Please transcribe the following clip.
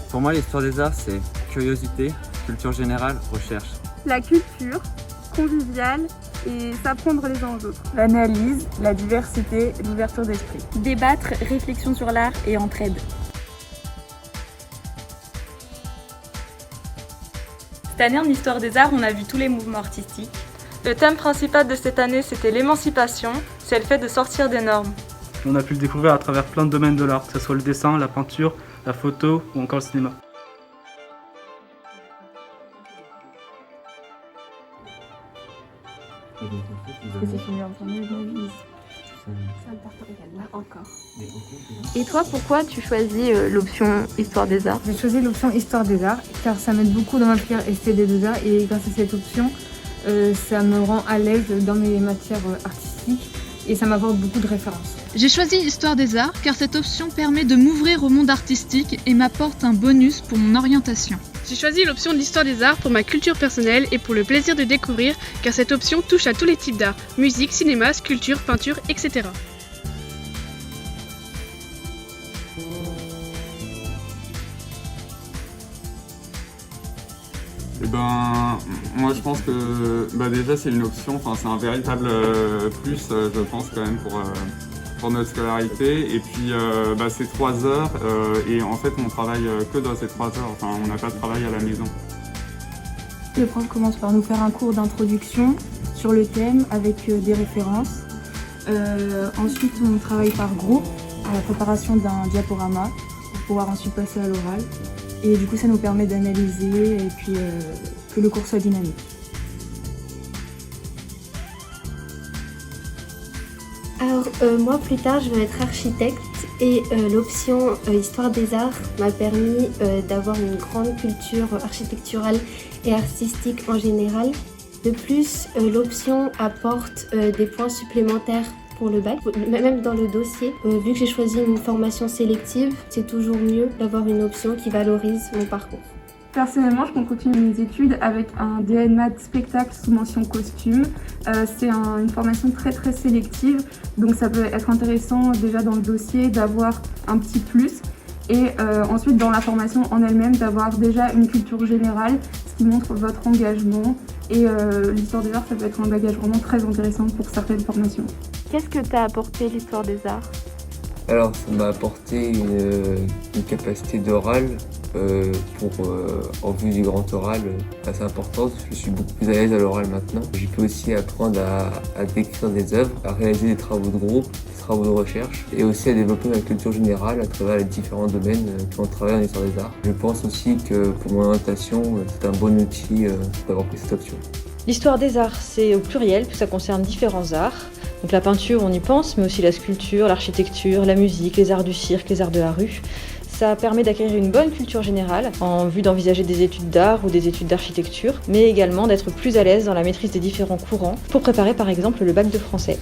Pour moi, l'histoire des arts, c'est curiosité, culture générale, recherche. La culture, conviviale et s'apprendre les uns aux autres. L'analyse, la diversité, l'ouverture d'esprit. Débattre, réflexion sur l'art et entraide. Cette année en Histoire des Arts, on a vu tous les mouvements artistiques. Le thème principal de cette année, c'était l'émancipation, c'est le fait de sortir des normes. On a pu le découvrir à travers plein de domaines de l'art, que ce soit le dessin, la peinture, la photo ou encore le cinéma. Et toi, pourquoi tu choisis l'option Histoire des Arts? J'ai choisi l'option Histoire des Arts car ça m'aide beaucoup dans ma filière STD2A et grâce à cette option, ça me rend à l'aise dans mes matières artistiques et ça m'apporte beaucoup de références. J'ai choisi Histoire des Arts car cette option permet de m'ouvrir au monde artistique et m'apporte un bonus pour mon orientation. J'ai choisi l'option de l'Histoire des Arts pour ma culture personnelle et pour le plaisir de découvrir car cette option touche à tous les types d'art, musique, cinéma, sculpture, peinture, etc. Eh ben, moi je pense que déjà c'est une option, c'est un véritable plus je pense quand même pour notre scolarité. Et puis c'est 3 heures et en fait on travaille que dans ces 3 heures, on n'a pas de travail à la maison. Le prof commence par nous faire un cours d'introduction sur le thème avec des références. Ensuite on travaille par groupe à la préparation d'un diaporama pour pouvoir ensuite passer à l'oral. Et du coup, ça nous permet d'analyser et puis que le cours soit dynamique. Alors moi plus tard je vais être architecte et l'option Histoire des Arts m'a permis d'avoir une grande culture architecturale et artistique en général. De plus, l'option apporte des points supplémentaires pour le bac, même dans le dossier. Vu que j'ai choisi une formation sélective, c'est toujours mieux d'avoir une option qui valorise mon parcours. Personnellement, je compte continuer mes études avec un DN Maths spectacle sous mention costume. C'est une formation très sélective, donc ça peut être intéressant déjà dans le dossier d'avoir un petit plus et ensuite dans la formation en elle-même d'avoir déjà une culture générale, ce qui montre votre engagement. Et l'histoire des arts, ça peut être un bagage vraiment très intéressant pour certaines formations. Qu'est-ce que t'a apporté l'Histoire des Arts? Alors ça m'a apporté une capacité d'oral en vue du grand oral assez importante. Je suis beaucoup plus à l'aise à l'oral maintenant. J'ai pu aussi apprendre à décrire des œuvres, à réaliser des travaux de groupe, des travaux de recherche et aussi à développer ma culture générale à travers les différents domaines qu'on travaille en histoire des arts. Je pense aussi que pour mon orientation, c'est un bon outil d'avoir pris cette option. L'histoire des arts, c'est au pluriel, puis ça concerne différents arts. Donc la peinture, on y pense, mais aussi la sculpture, l'architecture, la musique, les arts du cirque, les arts de la rue. Ça permet d'acquérir une bonne culture générale en vue d'envisager des études d'art ou des études d'architecture, mais également d'être plus à l'aise dans la maîtrise des différents courants pour préparer par exemple le bac de français.